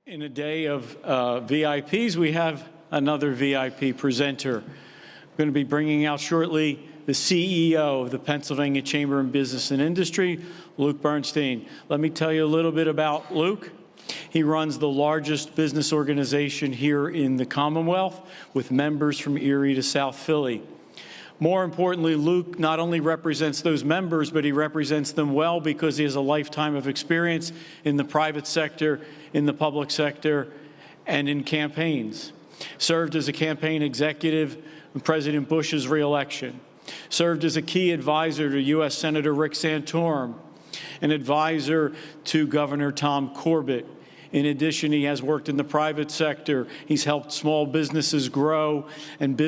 In a day of VIPs, we have another VIP presenter. I'm going to be bringing out shortly the CEO of the Pennsylvania Chamber of Business and Industry, Luke Bernstein. Let me tell you a little bit about Luke. He runs the largest business organization here in the Commonwealth with members from Erie to South Philly. More importantly, Luke not only represents those members, but he represents them well because he has a lifetime of experience in the private sector, in the public sector, and in campaigns. Served as a campaign executive in President Bush's reelection. Served as a key advisor to U.S. Senator Rick Santorum, an advisor to Governor Tom Corbett. In addition, he has worked in the private sector. He's helped small businesses grow and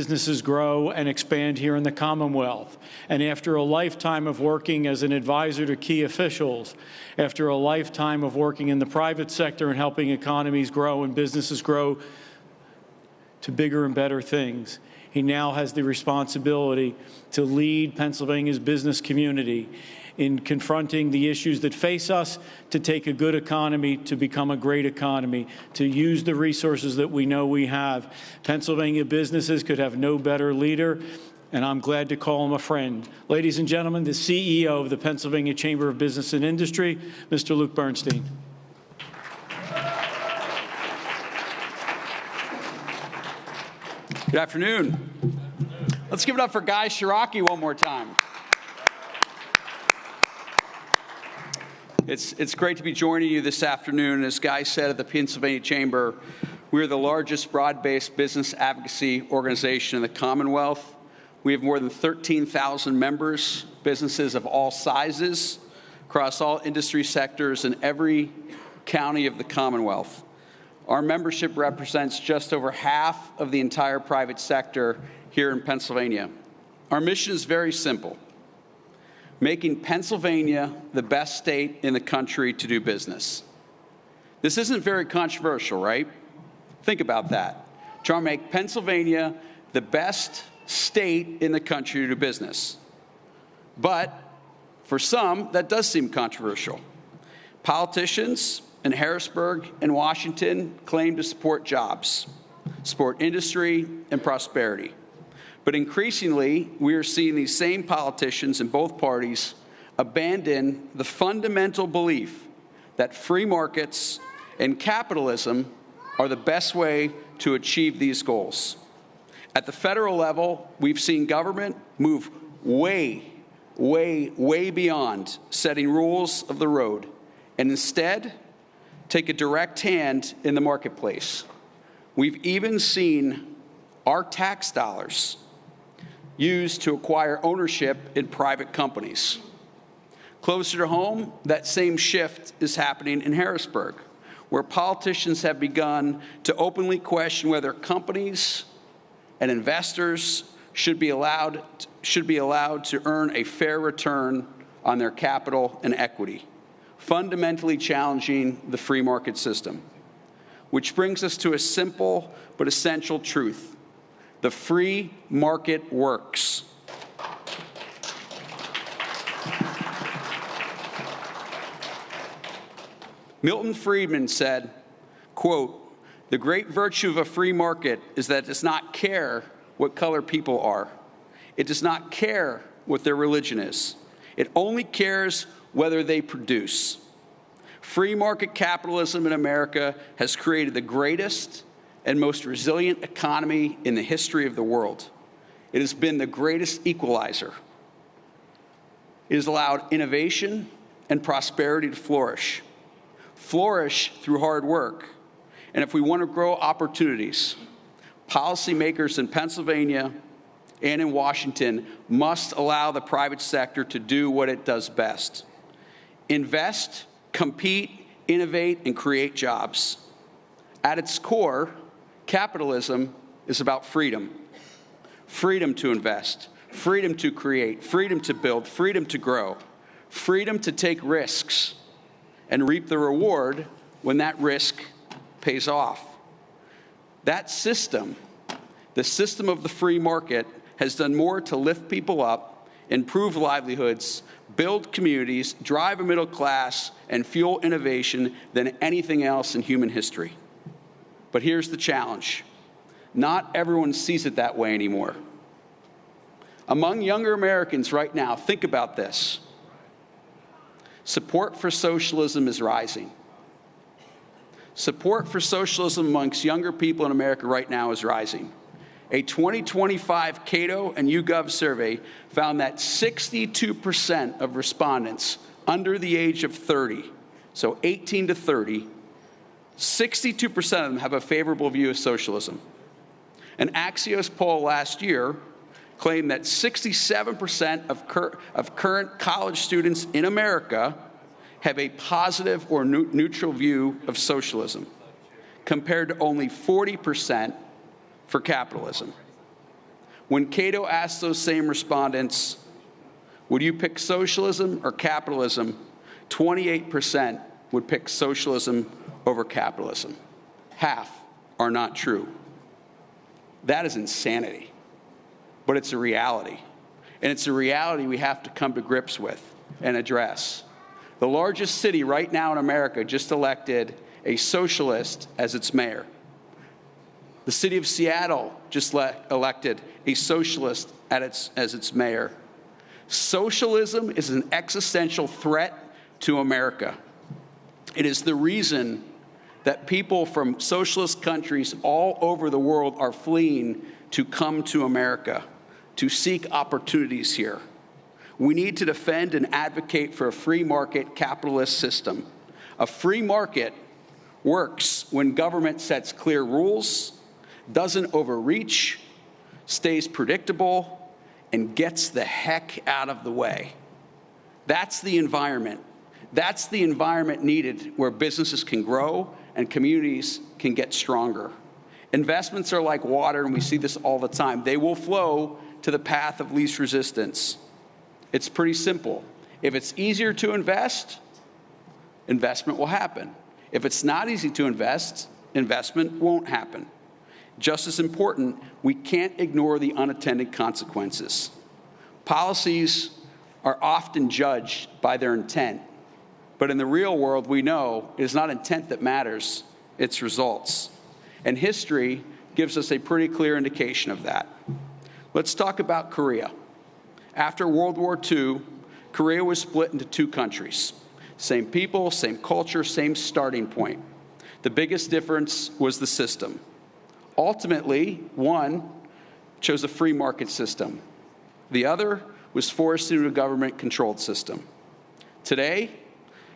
expand here in the Commonwealth. And after a lifetime of working as an advisor to key officials, after a lifetime of working in the private sector and helping economies grow and businesses grow to bigger and better things, he now has the responsibility to lead Pennsylvania's business community in confronting the issues that face us, to take a good economy to become a great economy, to use the resources that we know we have. Pennsylvania businesses could have no better leader, and I'm glad to call him a friend. Ladies and gentlemen, the CEO of the Pennsylvania Chamber of Business and Industry, Mr. Luke Bernstein. Good afternoon. Let's give it up for Guy Shiraki one more time. It's great to be joining you this afternoon. As Guy said, at the Pennsylvania Chamber, we're the largest broad-based business advocacy organization in the Commonwealth. We have more than 13,000 members, businesses of all sizes, across all industry sectors in every county of the Commonwealth. Our membership represents just over half of the entire private sector here in Pennsylvania. Our mission is very simple: making Pennsylvania the best state in the country to do business. This isn't very controversial, right? Think about that. Trying to make Pennsylvania the best state in the country to do business. But for some, that does seem controversial. Politicians in Harrisburg and Washington claim to support jobs, support industry and prosperity. But increasingly, we are seeing these same politicians in both parties abandon the fundamental belief that free markets and capitalism are the best way to achieve these goals. At the federal level, we've seen government move way beyond setting rules of the road and instead take a direct hand in the marketplace. We've even seen our tax dollars used to acquire ownership in private companies. Closer to home, that same shift is happening in Harrisburg, where politicians have begun to openly question whether companies and investors should be allowed to earn a fair return on their capital and equity, fundamentally challenging the free market system. Which brings us to a simple but essential truth: the free market works. Milton Friedman said, quote, "The great virtue of a free market is that it does not care what color people are. It does not care what their religion is. It only cares whether they produce." Free market capitalism in America has created the greatest and most resilient economy in the history of the world. It has been the greatest equalizer. It has allowed innovation and prosperity to flourish through hard work. And if we want to grow opportunities, policymakers in Pennsylvania and in Washington must allow the private sector to do what it does best: invest, compete, innovate, and create jobs. At its core, capitalism is about freedom. Freedom to invest, freedom to create, freedom to build, freedom to grow, freedom to take risks and reap the reward when that risk pays off. That system, the system of the free market, has done more to lift people up, improve livelihoods, build communities, drive a middle class, and fuel innovation than anything else in human history. But here's the challenge. Not everyone sees it that way anymore. Among younger Americans right now, think about this. Support for socialism is rising. Support for socialism amongst younger people in America right now is rising. A 2025 Cato and YouGov survey found that 62% of respondents under the age of 30, so 18 to 30, 62% of them have a favorable view of socialism. An Axios poll last year claimed that 67% of current college students in America have a positive or neutral view of socialism, compared to only 40% for capitalism. When Cato asked those same respondents, would you pick socialism or capitalism, 28% would pick socialism over capitalism. Half are not true. That is insanity, but it's a reality. And it's a reality we have to come to grips with and address. The largest city right now in America just elected a socialist as its mayor. The city of Seattle just elected a socialist as its mayor. Socialism is an existential threat to America. It is the reason that people from socialist countries all over the world are fleeing to come to America, to seek opportunities here. We need to defend and advocate for a free market capitalist system. A free market works when government sets clear rules, doesn't overreach, stays predictable, and gets the heck out of the way. That's the environment. That's the environment needed where businesses can grow and communities can get stronger. Investments are like water, and we see this all the time. They will flow to the path of least resistance. It's pretty simple. If it's easier to invest, investment will happen. If it's not easy to invest, investment won't happen. Just as important, we can't ignore the unintended consequences. Policies are often judged by their intent, but in the real world, we know it is not intent that matters, it's results. And history gives us a pretty clear indication of that. Let's talk about Korea. After World War II, Korea was split into two countries. Same people, same culture, same starting point. The biggest difference was the system. Ultimately, one chose a free market system. The other was forced into a government-controlled system. Today,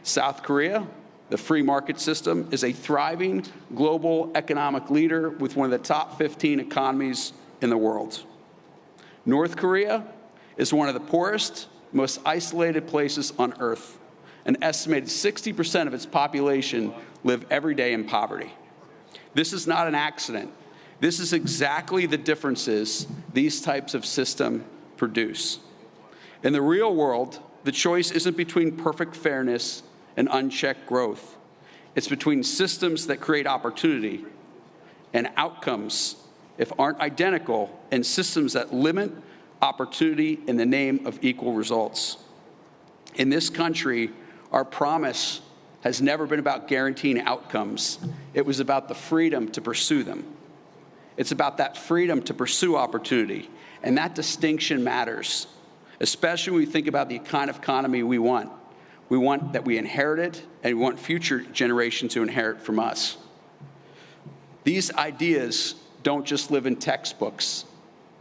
South Korea, the free market system, is a thriving global economic leader with one of the top 15 economies in the world. North Korea is one of the poorest, most isolated places on Earth. An estimated 60% of its population live every day in poverty. This is not an accident. This is exactly the differences these types of systems produce. In the real world, the choice isn't between perfect fairness and unchecked growth. It's between systems that create opportunity and outcomes, if aren't identical, and systems that limit opportunity in the name of equal results. In this country, our promise has never been about guaranteeing outcomes. It was about the freedom to pursue them. It's about that freedom to pursue opportunity, and that distinction matters, especially when we think about the kind of economy we want. We want that we inherited, and we want future generations to inherit from us. These ideas don't just live in textbooks.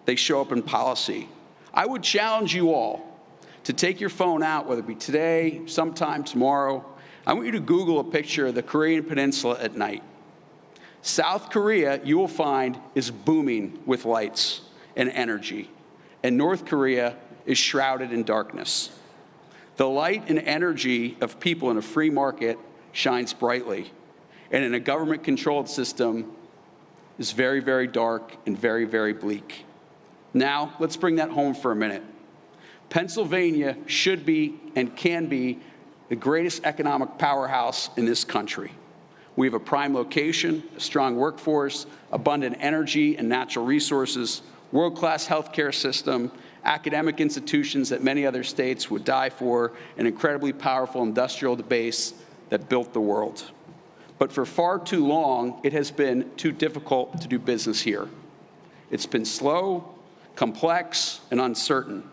They show up in policy. I would challenge you all to take your phone out, whether it be today, sometime tomorrow. I want you to Google a picture of the Korean Peninsula at night. South Korea, you will find, is booming with lights and energy, and North Korea is shrouded in darkness. The light and energy of people in a free market shines brightly, and in a government-controlled system is very, very dark and very, very bleak. Now, let's bring that home for a minute. Pennsylvania should be and can be the greatest economic powerhouse in this country. We have a prime location, a strong workforce, abundant energy and natural resources, world-class healthcare system, academic institutions that many other states would die for, an incredibly powerful industrial base that built the world. but for far too long, it has been too difficult to do business here. It's been slow, complex, and uncertain.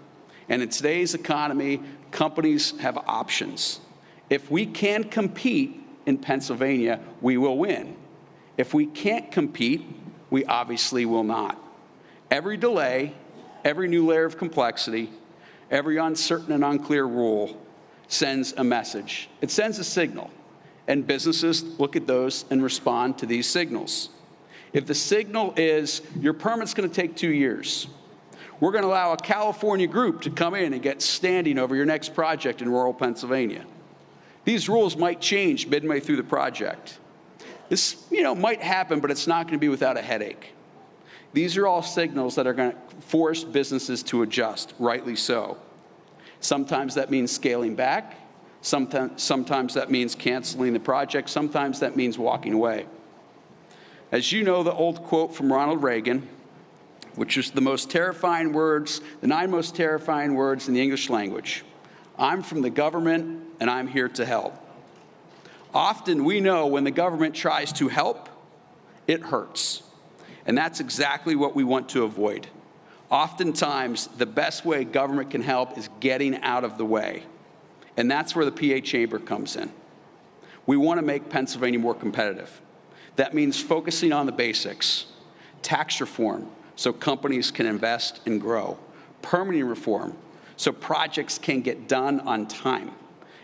And in today's economy, companies have options. If we can compete in Pennsylvania, we will win. If we can't compete, we obviously will not. Every delay, every new layer of complexity, every uncertain and unclear rule sends a message. It sends a signal, and businesses look at those and respond to these signals. If the signal is, your permit's going to take 2 years, we're going to allow a California group to come in and get standing over your next project in rural Pennsylvania. These rules might change midway through the project. This, might happen, but it's not going to be without a headache. These are all signals that are going to force businesses to adjust, rightly so. Sometimes that means scaling back. Sometimes that means canceling the project. Sometimes that means walking away. As you know, the old quote from Ronald Reagan, which is the 9 most terrifying words in the English language. I'm from the government, and I'm here to help. Often we know when the government tries to help, it hurts. And that's exactly what we want to avoid. Oftentimes, the best way government can help is getting out of the way. And that's where the PA Chamber comes in. We want to make Pennsylvania more competitive. That means focusing on the basics. Tax reform, so companies can invest and grow. Permitting reform, so projects can get done on time.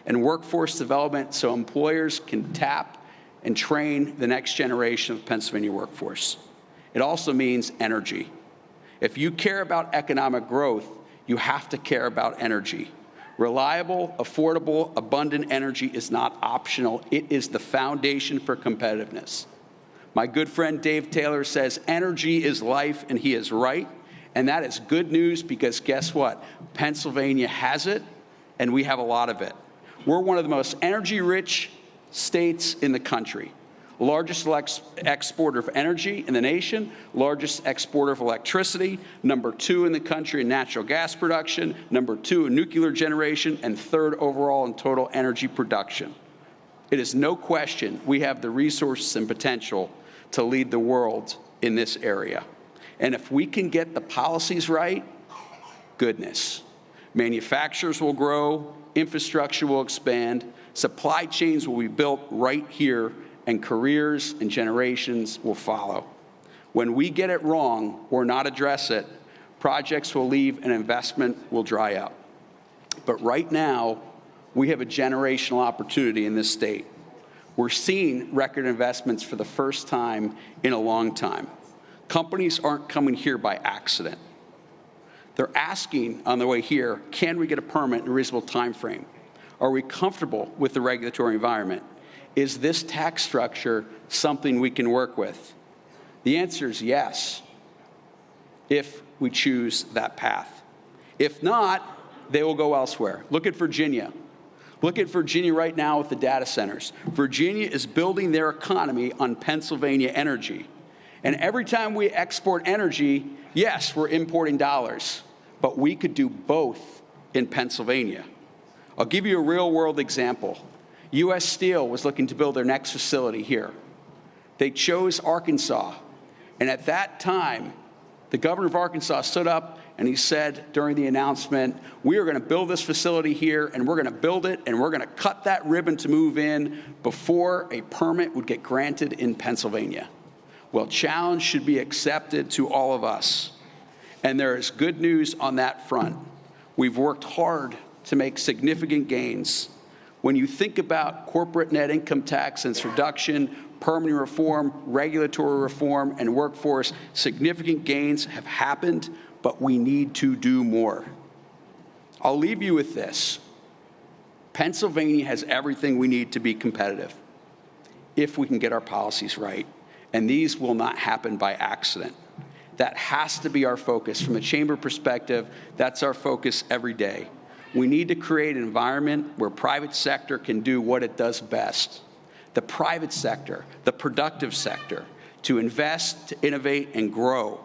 And workforce development, so employers can tap and train the next generation of Pennsylvania workforce. It also means energy. If you care about economic growth, you have to care about energy. Reliable, affordable, abundant energy is not optional. It is the foundation for competitiveness. My good friend Dave Taylor says energy is life, and he is right. And that is good news because guess what? Pennsylvania has it, and we have a lot of it. We're one of the most energy-rich states in the country. Largest exporter of energy in the nation, largest exporter of electricity, number 2 in the country in natural gas production, number 2 in nuclear generation, and 3rd overall in total energy production. It is no question we have the resources and potential to lead the world in this area. And if we can get the policies right, goodness. Manufacturers will grow, infrastructure will expand, supply chains will be built right here, and careers and generations will follow. When we get it wrong or not address it, projects will leave and investment will dry up. But right now, we have a generational opportunity in this state. We're seeing record investments for the first time in a long time. Companies aren't coming here by accident. They're asking on their way here, can we get a permit in a reasonable time frame? Are we comfortable with the regulatory environment? Is this tax structure something we can work with? The answer is yes, if we choose that path. If not, they will go elsewhere. Look at Virginia. Look at Virginia right now with the data centers. Virginia is building their economy on Pennsylvania energy. And every time we export energy, yes, we're importing dollars, but we could do both in Pennsylvania. I'll give you a real-world example. U.S. Steel was looking to build their next facility here. They chose Arkansas. And at that time, the governor of Arkansas stood up and he said during the announcement, we are going to build this facility here, and we're going to build it, and we're going to cut that ribbon to move in before a permit would get granted in Pennsylvania. Well, challenge should be accepted to all of us. And there is good news on that front. We've worked hard to make significant gains. When you think about corporate net income tax and its reduction, permitting reform, regulatory reform, and workforce, significant gains have happened, but we need to do more. I'll leave you with this. Pennsylvania has everything we need to be competitive if we can get our policies right. And these will not happen by accident. That has to be our focus. From the chamber perspective, that's our focus every day. We need to create an environment where private sector can do what it does best. The private sector, the productive sector, to invest, to innovate, and grow.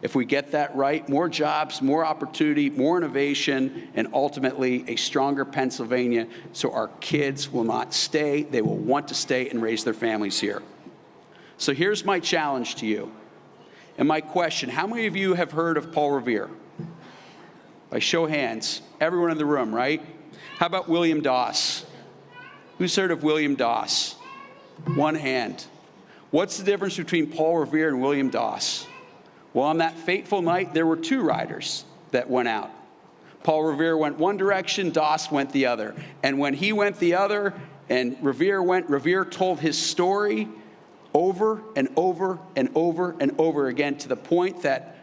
If we get that right, more jobs, more opportunity, more innovation, and ultimately a stronger Pennsylvania so our kids will not stay, they will want to stay and raise their families here. So here's my challenge to you. And my question, how many of you have heard of Paul Revere? By show of hands, everyone in the room, right? How about William Doss? Who's heard of William Doss? One hand. What's the difference between Paul Revere and William Doss? Well, on that fateful night, there were two riders that went out. Paul Revere went one direction, Doss went the other. And when he went the other and Revere told his story over and over and over and over again to the point that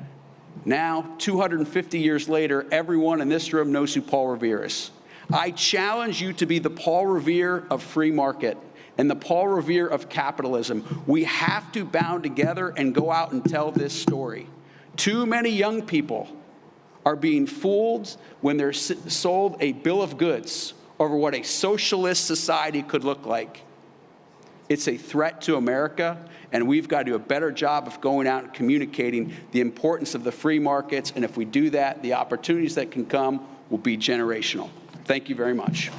now, 250 years later, everyone in this room knows who Paul Revere is. I challenge you to be the Paul Revere of free market and the Paul Revere of capitalism. We have to bound together and go out and tell this story. Too many young people are being fooled when they're sold a bill of goods over what a socialist society could look like. It's a threat to America, and we've got to do a better job of going out and communicating the importance of the free markets, and if we do that, the opportunities that can come will be generational. Thank you very much.